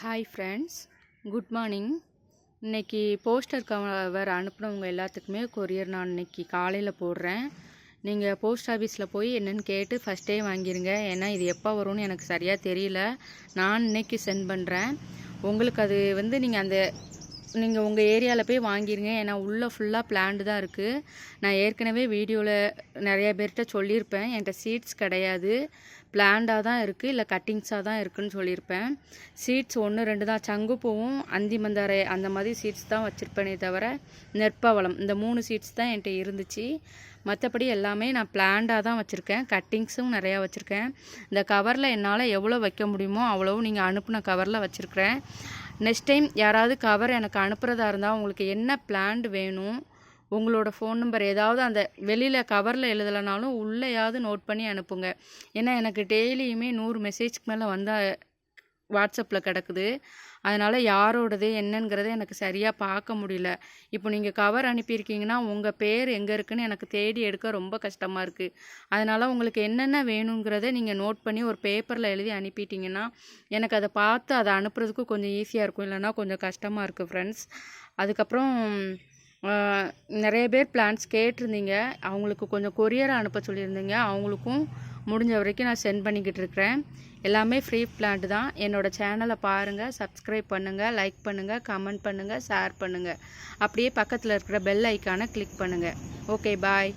Hi friends, good morning. இன்றைக்கி poster cover அனுப்புனவங்க எல்லாத்துக்குமே courier நான் இன்றைக்கி காலையில் போடுறேன். நீங்கள் போஸ்ட் ஆஃபீஸில் போய் என்னென்னு கேட்டு ஃபஸ்ட்டே வாங்கிடுங்க. ஏன்னா இது எப்போ வரும்னு எனக்கு சரியாக தெரியல. நான் இன்றைக்கி சென்ட் பண்ணுறேன். உங்களுக்கு அது நீங்கள் உங்கள் ஏரியாவில் போய் வாங்கிடுங்க. ஏன்னா உள்ளே ஃபுல்லாக பிளான்டு தான் இருக்குது. நான் ஏற்கனவே வீடியோவில் நிறைய பேர்கிட்ட சொல்லியிருப்பேன், என்கிட்ட சீட்ஸ் கிடையாது, பிளான்டாக தான் இருக்குது, இல்லை கட்டிங்ஸாக தான் இருக்குதுன்னு சொல்லியிருப்பேன். சீட்ஸ் 1-2 தான், சங்குப்பூவும் அந்திமந்தாரை அந்த மாதிரி சீட்ஸ் தான் வச்சுருப்பேனே தவிர நெற்பவளம் இந்த 3 சீட்ஸ் தான் என்கிட்ட இருந்துச்சு. மற்றபடி எல்லாமே நான் பிளான்டாக தான் வச்சுருக்கேன். கட்டிங்ஸும் நிறையா வச்சுருக்கேன். இந்த கவரில் என்னால் எவ்வளோ வைக்க முடியுமோ அவ்வளவு நீங்கள் அனுப்புன கவரில் வச்சுருக்கிறேன். நெக்ஸ்ட் டைம் யாராவது கவர் எனக்கு அனுப்புகிறதா இருந்தால் உங்களுக்கு என்ன பிளான்ட் வேணும், உங்களோட ஃபோன் நம்பர் ஏதாவது அந்த வெளியில் கவரில் எழுதலைனாலும் உள்ளேயாவது நோட் பண்ணி அனுப்புங்க. ஏன்னா எனக்கு டெய்லியுமே 100 மெசேஜ்க்கு மேலே வந்தால் வாட்ஸ்அப்பில் கிடக்குது. அதனால் யாரோடது என்னங்கிறத எனக்கு சரியாக பார்க்க முடியல. இப்போ நீங்கள் கவர் அனுப்பியிருக்கீங்கன்னா உங்கள் பேர் எங்கே இருக்குதுன்னு எனக்கு தேடி எடுக்க ரொம்ப கஷ்டமாக இருக்குது. அதனால் உங்களுக்கு என்னென்ன வேணுங்கிறத நீங்கள் நோட் பண்ணி ஒரு பேப்பரில் எழுதி அனுப்பிட்டீங்கன்னா எனக்கு அதை பார்த்து அதை அனுப்புறதுக்கு கொஞ்சம் ஈஸியாக இருக்கும். இல்லைன்னா கொஞ்சம் கஷ்டமாக இருக்குது ஃப்ரெண்ட்ஸ். அதுக்கப்புறம் நிறைய பேர் பிளான்ஸ் கேட்டிருந்தீங்க, அவங்களுக்கு கொஞ்சம் கொரியரை அனுப்ப சொல்லியிருந்தீங்க. அவங்களுக்கும் முடிஞ்ச வரைக்கும் நான் சென்ட் பண்ணிக்கிட்டு இருக்கிறேன். எல்லாமே ஃப்ரீ பிளான்ட் தான். என்னோடய சேனலை பாருங்கள், சப்ஸ்கிரைப் பண்ணுங்கள், லைக் பண்ணுங்கள், கமெண்ட் பண்ணுங்கள், ஷேர் பண்ணுங்கள். அப்படியே பக்கத்தில் இருக்கிற பெல் ஐக்கானை கிளிக் பண்ணுங்கள். ஓகே, பாய்.